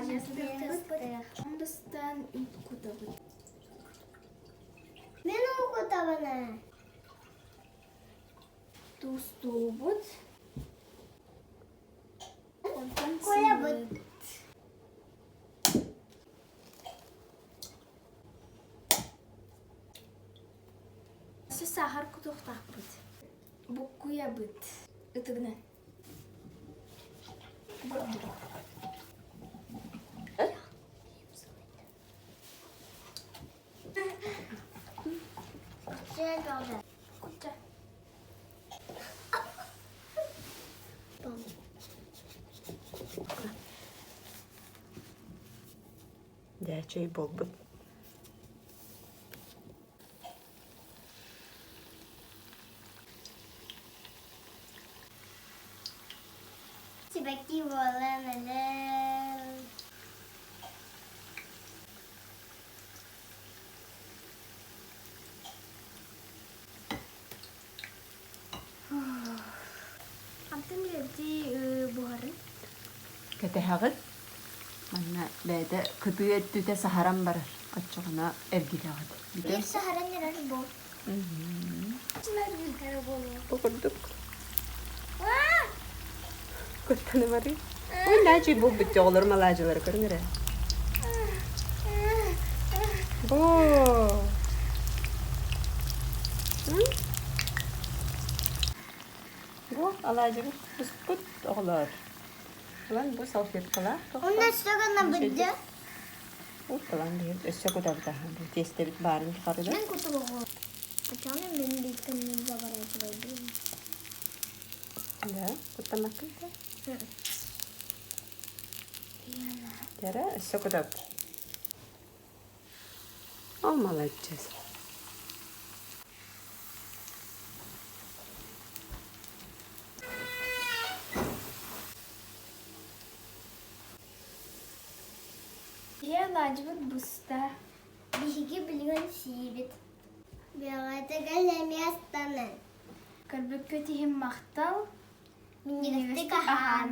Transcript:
лажиясыдырбыт. Ондыстан үт кутабыт. Мен оқытабына. Тустубут. Коябыт. Сахар кутуқтақпыт. Буккуябыт. Ытыгынан. Şey kaldı. Кутча. Дячей болбут. Сибаки воланалы. Антын лепти бухарын. Кетехагыт. Манна бәді күтуе түте сахарам барар. Ачығына әргілағыд. Bir sahara neler bu? Чынар билгері болу. Бұқырдық. Көттіні бары. Ой, ләжі бұл бітті олар ма ләжілері көріңірі. Боо. Боо, алажы бұл бұт оғылар. Бұлан бұл салфеткалар. Onlar sonra bıdı. Ой, бұлан дейін өсі көтабыда. Тесте біт барын тұқарыда. Ben kutu bu. Açanım benim bir kanımın zavarayı koydu. Да, құттамақ кілді. Дәрі өсі көтабыда. Ол молодец. Я лажбыт буста. Bişiki biliyon sivit. Bir ağaçta gelemi astanın. Кырбык көтиһим мақтал. Minigasti kahan.